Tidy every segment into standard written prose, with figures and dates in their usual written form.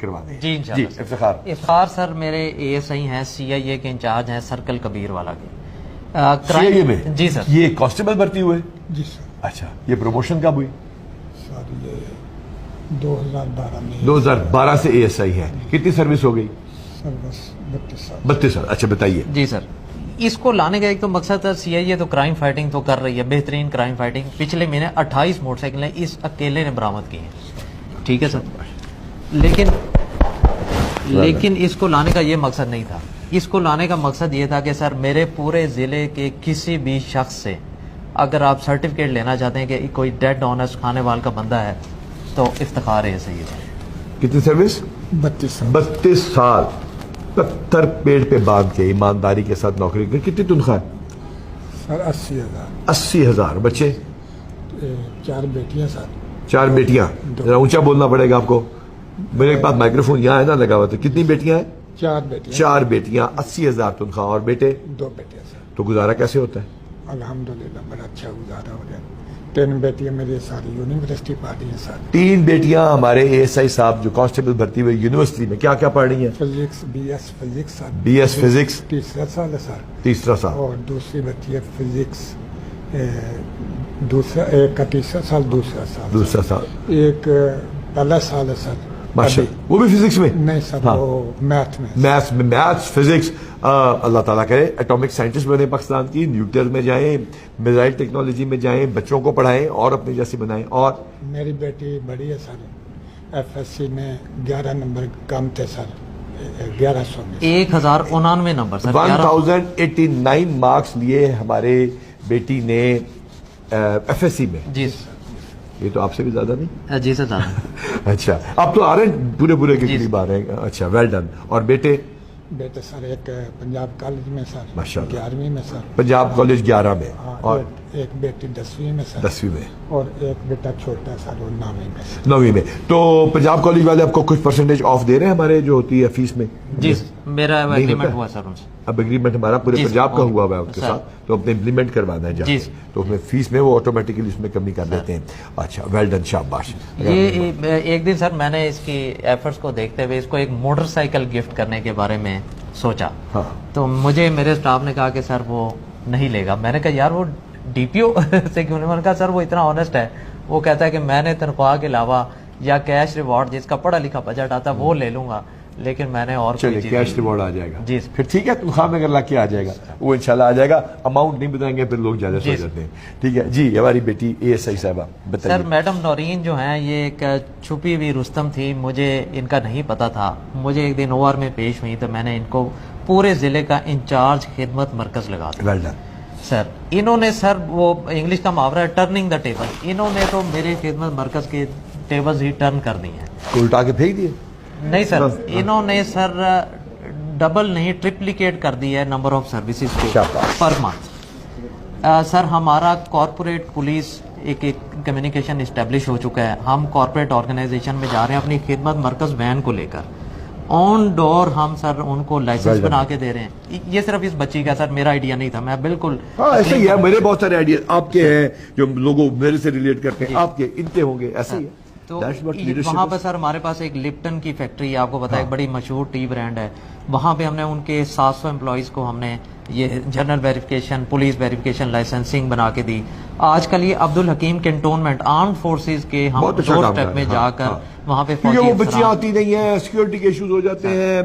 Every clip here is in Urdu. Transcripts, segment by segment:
کروا دیں. جی انشاءاللہ. افتخار. افتخار سر میرے اے ایس آئی ہیں CIA کے انچارج ہیں سرکل کبیر والا کے. CIA میں؟ جی سر. یہ کانسٹیبل بھرتی ہوئے؟ جی سر. اچھا. یہ پروموشن کب ہوئی؟ سر یہ 2012 میں. 2012 سے ASI ہے. کتنی سروس ہو گئی؟ سر بس 32 سال. 32 سال. اچھا بتائیے. جی سر. اس کو لانے کا ایک تو مقصد تھا CIA تو کرائم فائٹنگ تو کر رہی ہے، بہترین کرائم فائٹنگ. پچھلے مہینے 28 موٹر سائیکلیں اس اکیلے نے برآمد کی ہیں. ٹھیک ہے سر. لیکن اس کو لانے کا یہ مقصد نہیں تھا. اس کو لانے کا مقصد یہ تھا کہ سر میرے پورے ضلع کے کسی بھی شخص سے اگر آپ سرٹیفکیٹ لینا چاہتے ہیں کہ کوئی ڈیڈ آنیسٹ کھانے وال کا بندہ ہے تو افتخار ہے صحیح ہے. کتنی سروس؟ 32 سال. 32 سال. 70 پیڑ پہ باندھ کے ایمانداری کے ساتھ نوکری کی. کتنی تنخواہ؟ سر 80,000. 80,000. بچے؟ 4 بیٹیاں سر. 4 بیٹیاں. ذرا اونچا بولنا پڑے گا آپ کو. میرے پاس مائکرو فون یہاں ہے نا لگا ہوا. تو کتنی بیٹیاں ہیں؟ 4 بیٹیاں. 4 بیٹیاں. 80,000 تنخواہ. اور بیٹے؟ 2 بیٹیاں سر. تو گزارا کیسے ہوتا ہے؟ الحمدللہ بڑا اچھا گزارا ہو گیا. 3 بیٹیاں میری ساری یونیورسٹی پڑھ رہی ہیں سر. 3 بیٹیاں ہمارے ASI صاحب جو کانسٹیبل بھرتی ہوئے یونیورسٹی میں کیا کیا پڑھ رہی ہیں؟ فزکس BS فزکس سر. BS physics. تیسرا سال ہے سر. تیسرا سال. اور دوسری بچی ہے فزکس دوسرا. ایک کا تیسرا سال دوسرا سال. دوسرا سال. ایک پہلا سال ہے سر. ماشاء. وہ بھی فزکس میں؟ نہیں سر وہ میتھ میں. Maths physics. اللہ تعالیٰ کرے اٹامک سائنٹسٹ بنے پاکستان کی. نیوکلیئر میں جائیں، میزائل ٹیکنالوجی میں جائیں، بچوں کو پڑھائیں اور اپنے جیسے بنائیں. اور میری بیٹی بڑی ہے سر. FSC میں 11 نمبر کم تھے سر. 1100 میں 1099 نمبر سر. 1089 مارکس لیے ہمارے بیٹی نے FSC میں. جی یہ تو آپ سے بھی زیادہ نہیں؟ جی سر زیادہ. اچھا. آپ تو آ رہے ہیں پورے کے قریب آ رہے ہیں. اچھا ویل ڈن. اور بیٹے سر ایک پنجاب کالج میں سر. ماشاء اللہ. 11ویں میں سر. پنجاب کالج 11 میں. اور ایک بیٹی 10ویں میں سر. 10ویں میں. اور ایک بیٹا چھوٹا سر وہ 9ویں میں سر. 9ویں میں. تو پنجاب کالج والے آپ کو کچھ پرسنٹیج آف دے رہے ہیں ہمارے جو ہوتی ہے فیس میں؟ جی میرا ایگریمنٹ ہوا سر ان سے. اب ایگریمنٹ ہمارا پورے پنجاب کا ہوا ہے ان کے ساتھ. تو اپنے امپلیمنٹ کروانا ہے جہاں تو اس میں فیس میں وہ آٹومیٹکلی اس میں کمی کر دیتے ہیں. اچھا ویل ڈن. شاباش. یہ ایک دن سر میں نے اس کی ایفرٹس کو دیکھتے ہوئے اس کو ایک موٹر سائیکل گفٹ کرنے کے بارے میں سوچا. تو مجھے میرے اسٹاف نے کہا کہ سر وہ نہیں لے گا. میں نے کہا یار وہ DPO سے کیوں نہیں. میں نے کہا سر وہ اتنا آنیسٹ ہے. وہ کہتا ہے کہ میں نے تنخواہ کے علاوہ یا کیش ریوارڈ جس کا پڑھا لکھا بجٹ آتا ہے وہ لے لوں گا لیکن میں نے اور چلے کیش ریوارڈ آ جائے گا. جی پھر ٹھیک ہے. تنخواہ میں اگر لا کے آ جائے گا وہ انشاءاللہ آ جائے گا. اماؤنٹ نہیں بتائیں گے پھر لوگ زیادہ سو جاتے ہیں. ٹھیک ہے جی. ہماری بیٹی ASI صاحبہ بتائیے. سر میڈم نورین جو ہیں یہ ایک چھپی ہوئی رستم تھی. مجھے ان کا نہیں پتا تھا. مجھے ایک دن OR میں پیش ہوئی تو میں نے ان کو پورے ضلع کا انچارج خدمت مرکز لگا دیا. Well done. سر انہوں نے سر وہ انگلش کا محاورہ ہے ٹرننگ دا ٹیبل. انہوں نے تو میرے خدمت مرکز کے ٹیبلز ہی ٹرن کر دی ہیں. الٹا کے پھینک دیے؟ نہیں سر انہوں نے سر ڈبل نہیں ٹرپلیکیٹ کر دی ہے نمبر آف سروسز کو پر منتھ. سر ہمارا کارپوریٹ پولیس ایک کمیونیکیشن اسٹیبلش ہو چکا ہے. ہم کارپوریٹ آرگنائزیشن میں جا رہے ہیں اپنی خدمت مرکز وین کو لے کر. آن ڈور ہم سر ان کو لائسنس بنا کے دے رہے ہیں. یہ صرف اس بچی کا سر میرا آئیڈیا نہیں تھا. میں بالکل ایسا ہی ہے. میرے بہت سارے آئیڈیا آپ کے ہیں جو لوگوں میرے سے ریلیٹ کرتے ہیں. آپ کے ان کے ہوں گے. ایسا ہی ہے. تو وہاں پہ سر ہمارے پاس ایک لپٹن کی فیکٹری ہے. آپ کو پتا ہے ایک بڑی مشہور ٹی برانڈ ہے. وہاں پہ ہم نے ان کے 700 امپلائیز کو ہم نے یہ general verification police verification licensing بنا کے دی. آج کل یہ عبدالحکیم کنٹونمنٹ آرمڈ فورسز کے ہم ڈور اسٹیپ میں جا کر وہاں پہ وہ بچیاں آتی نہیں ہیں. سیکورٹی کے ایشوز ہو جاتے ہیں,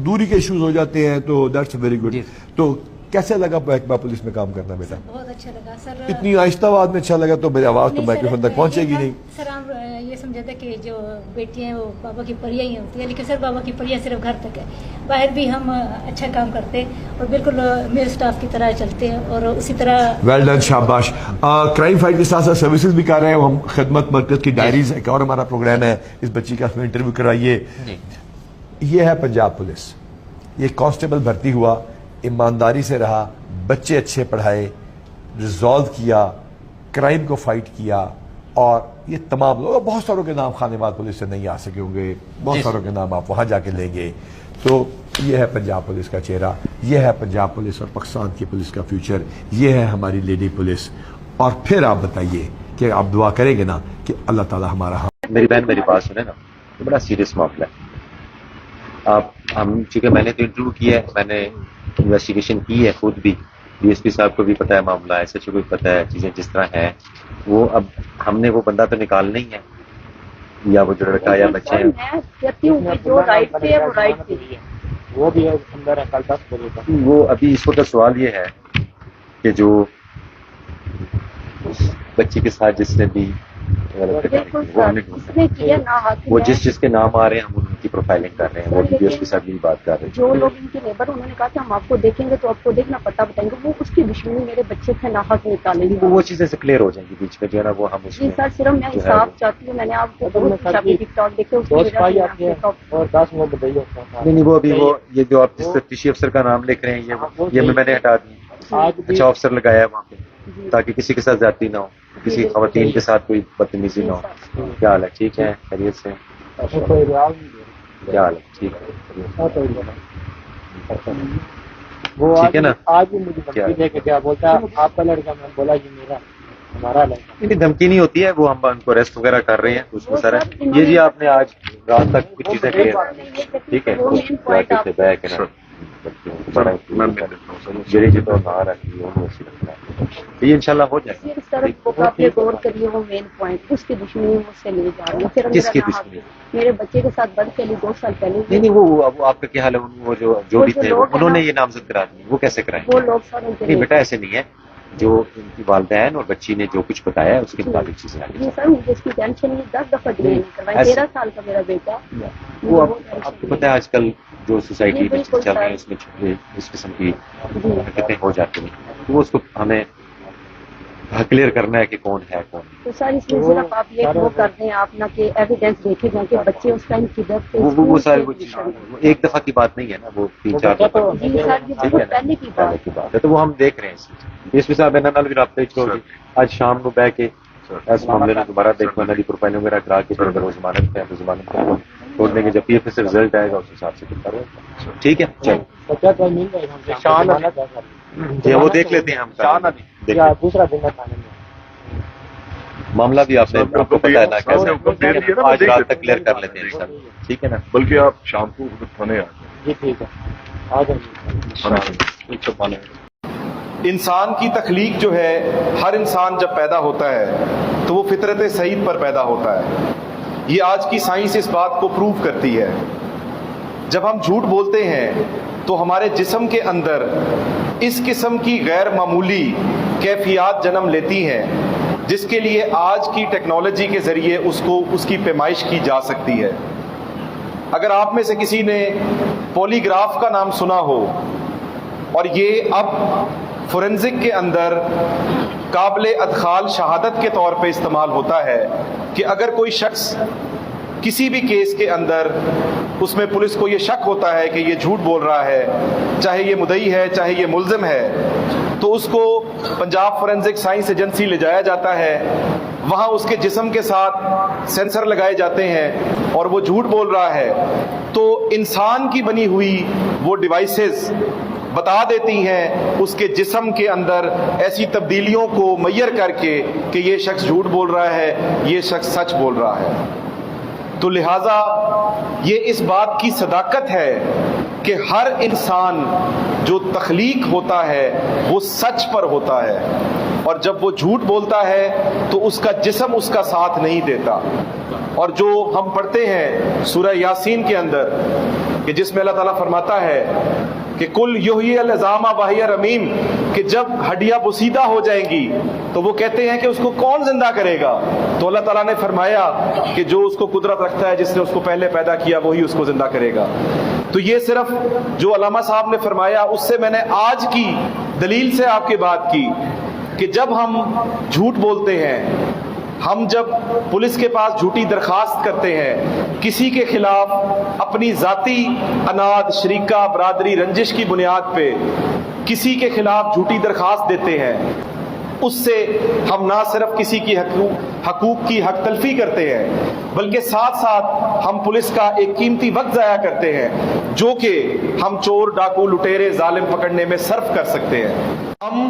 دوری کے ایشوز ہو جاتے ہیں. تو دیٹس ویری گڈ. تو کیسے لگا محکمہ پولیس میں کام کرنا بیٹا؟ بہت اچھا لگا سر. اتنی آہستہ آواز میں اچھا لگا تو میری آواز تو مائکروفون تک پہنچے گی نہیں. سر ہم یہ سمجھا تھا کہ جو بیٹیاں ہیں وہ بابا کی پریاں ہی ہوتی ہیں لیکن سر بابا کی پریاں صرف گھر تک ہے. باہر بھی ہم اچھا کام کرتے اور بالکل میرے اسٹاف کی طرح چلتے ہیں اور اسی طرح. Well done. شاباش. کرائم فائٹ کے ساتھ ساتھ سروسز بھی کر رہے ہیں. ہم خدمت مرکز کی ڈائریز ایک اور ہمارا پروگرام ہے. اس بچی کا اس میں انٹرویو کرائیے. یہ ہے پنجاب پولیس. یہ کانسٹیبل بھرتی ہوا, ایمانداری سے رہا, بچے اچھے پڑھائے, ریزالو کیا, کرائم کو فائٹ کیا. اور یہ تمام لوگ, بہت ساروں کے نام خانیوال پولیس سے نہیں آ سکے ہوں گے, بہت ساروں کے نام آپ وہاں جا کے لیں گے. تو یہ ہے پنجاب پولیس کا چہرہ, یہ ہے پنجاب پولیس اور پاکستان کی پولیس کا فیوچر, یہ ہے ہماری لیڈی پولیس. اور پھر آپ بتائیے کہ آپ دعا کریں گے نا کہ اللہ تعالیٰ ہمارا. میری بہن میری بات سنیں نا, یہ بڑا سیریس معاملہ ہے. ہم چونکہ میں نے تو انٹرویو کیا ہے, میں نے انویسٹیگیشن کی ہے خود بھی, ڈی ایس پی صاحب کو بھی پتا ہے معاملہ, ایس ایچ او کو بھی پتا ہے چیزیں جس طرح ہیں. وہ اب ہم نے وہ بندہ تو نکالنا ہی ہے, یا وہ جو لڑکا یا بچے ہیں میں کہتی ہوں کہ جو رائٹ پہ ہے وہ رائٹ پہ ہی ہے. وہ بھی اندر ہے کل 10 بجے تک. وہ ابھی اس وقت سوال یہ ہے کہ جو بچی کے ساتھ جس نے بھی غلط کرداری کی, وہ ہم نے اس نے کیا نہ حاصل وہ ہے. جس کے نام آ رہے ہیں ہم ان کی پروفائلنگ کر رہے ہیں, وہ ڈی ایس پی صاحب بھی بات کر رہے ہیں. جو لوگ ان کے نیبر انہوں نے کہا کہ ہم آپ کو دیکھیں گے تو آپ کو دیکھنا پتہ بتائیں گے, وہ اس کی دشمنی میرے بچے سے ناحق نکالیں گے. وہ چیزیں سے کلیئر ہو جائیں گی بیچ میں جو ہے نا, وہ ہم اس جی میں سر صرف میں انصاف چاہتی ہوں. میں نے آپ کو بہت پوچھا کہ ٹک ٹاک دیکھے اس کی وجہ سے آپ کے ٹاپ اور 10 وہ بتائیے. نہیں وہ ابھی وہ یہ جو آپ جس تفتیشی افسر کا نام لکھ رہے ہیں یہ میں نے ہٹا دیا. اچھا افسر لگایا ہے وہاں پہ تاکہ کسی کے ساتھ زیادتی نہ ہو, کسی خواتین کے ساتھ کوئی بدتمیزی نہ ہو. کیا حال ہے, ٹھیک ہے, خیریت سے, کیا حال ہے, ٹھیک ہے, وہ ٹھیک ہے نا. آج بھی مجھے دھمکی دے کے کیا بولتا ہے آپ کا لڑکا, میں بولا یہ میرا ہمارا لڑکا. نہیں دھمکی نہیں ہوتی ہے, وہ ہم ان کو اریسٹ وغیرہ کر رہے ہیں اس میں سر. یہ جی آپ نے آج رات تک کچھ چیزیں کلیئر, ٹھیک ہے, بیک ہے نا جڑی جی تو نہ رکھی یہ انشاءاللہ ہو جائے گا. صرف آپ یہ غور کریے وہ مین پوائنٹ اس کی دشمنی مجھ سے لے جا رہی ہے. پھر کس کی میرا نہ دشمنی؟ میرے بچے کے ساتھ بند چلی 2 سال پہلے. نہیں وہ آپ کا کیا حال ہے, وہ جو بھی تھے انہوں نے یہ نامزد کرا دی, وہ کیسے کرائیں؟ وہ لوگ سر نہیں بیٹا ایسے نہیں ہے, جو ان کی والدین اور بچی نے جو کچھ بتایا ہے اس کے مطابق چیزیں آگے جی سر مجھے اس کی ٹینشن نہیں. 10 دفعہ ڈی این کروائی. 13 سال کا میرا بیٹا. وہ آپ کو پتہ ہے آج کل جو سوسائٹی میں چل رہی ہے اس میں اس قسم کی حرکتیں ہو جاتی ہیں, تو وہ اس کو ہمیں کلیئر کرنا ہے کہ کون ہے کون. تو سر اس میں صرف آپ یہ وہ کر دیں آپ نہ کہ ایویڈینس دیکھے جائیں کہ بچے اس ٹائم کدھر تھے. وہ سارے وہ ایک دفعہ کی بات نہیں ہے نا, وہ 3-4 دفعہ جی سر یہ بہت پہلے کی بات ہے. تو وہ ہم دیکھ رہے ہیں اس میں صاحب انہوں نے بھی رابطہ چھوڑ دی. آج شام کو بہ کے اس معاملے میں دوبارہ دیکھنا دی پروفائلنگ وغیرہ کرا کے پھر وہ ضمانت ہے, تو ضمانت کو چھوڑنے کے جب پی ایف سے رزلٹ آئے گا اس حساب سے کرتا رہے. ٹھیک ہے چلو جی وہ دیکھ لیتے ہیں ہم. دوسرا دن کا کھانے میں معاملہ بھی آپ کو پتا ہے نا کیسے, آج رات تک کلیئر کر لیتے ہیں سر, ٹھیک ہے نا. بلکہ آپ شام کو تھانے آ جی ٹھیک ہے آ جائیں. انسان کی تخلیق جو ہے, ہر انسان جب پیدا ہوتا ہے تو وہ فطرت سعید پر پیدا ہوتا ہے. یہ آج کی سائنس اس بات کو پروف کرتی ہے. جب ہم جھوٹ بولتے ہیں تو ہمارے جسم کے اندر اس قسم کی غیر معمولی کیفیات جنم لیتی ہیں جس کے لیے آج کی ٹیکنالوجی کے ذریعے اس کی پیمائش کی جا سکتی ہے. اگر آپ میں سے کسی نے پولی گراف کا نام سنا ہو, اور یہ اب فورنزک کے اندر قابل ادخال شہادت کے طور پہ استعمال ہوتا ہے کہ اگر کوئی شخص کسی بھی کیس کے اندر اس میں پولیس کو یہ شک ہوتا ہے کہ یہ جھوٹ بول رہا ہے, چاہے یہ مدعی ہے چاہے یہ ملزم ہے, تو اس کو پنجاب فورنزک سائنس ایجنسی لے جایا جاتا ہے. وہاں اس کے جسم کے ساتھ سینسر لگائے جاتے ہیں اور وہ جھوٹ بول رہا ہے تو انسان کی بنی ہوئی وہ ڈیوائسز بتا دیتی ہیں اس کے جسم کے اندر ایسی تبدیلیوں کو میئر کر کے کہ یہ شخص جھوٹ بول رہا ہے, یہ شخص سچ بول رہا ہے. تو لہٰذا یہ اس بات کی صداقت ہے کہ ہر انسان جو تخلیق ہوتا ہے وہ سچ پر ہوتا ہے, اور جب وہ جھوٹ بولتا ہے تو اس کا جسم اس کا ساتھ نہیں دیتا. اور جو ہم پڑھتے ہیں سورہ یاسین کے اندر کہ جس میں اللہ تعالیٰ فرماتا ہے کہ کل یحیی العظام وہی رمیم, کہ جب ہڈیاں بسیدہ ہو جائیں گی تو وہ کہتے ہیں کہ اس کو کون زندہ کرے گا, تو اللہ تعالیٰ نے فرمایا کہ جو اس کو قدرت رکھتا ہے, جس نے اس کو پہلے پیدا کیا وہی اس کو زندہ کرے گا. تو یہ صرف جو علامہ صاحب نے فرمایا اس سے میں نے آج کی دلیل سے آپ کی بات کی کہ جب ہم جھوٹ بولتے ہیں, ہم جب پولیس کے پاس جھوٹی درخواست کرتے ہیں, کسی کے خلاف اپنی ذاتی اناد شریکہ برادری رنجش کی بنیاد پہ کسی کے خلاف جھوٹی درخواست دیتے ہیں, اس سے ہم نہ صرف کسی کی حقوق کی حق تلفی کرتے ہیں بلکہ ساتھ ساتھ ہم پولیس کا ایک قیمتی وقت ضائع کرتے ہیں جو کہ ہم چور ڈاکو لٹیرے ظالم پکڑنے میں صرف کر سکتے ہیں. ہم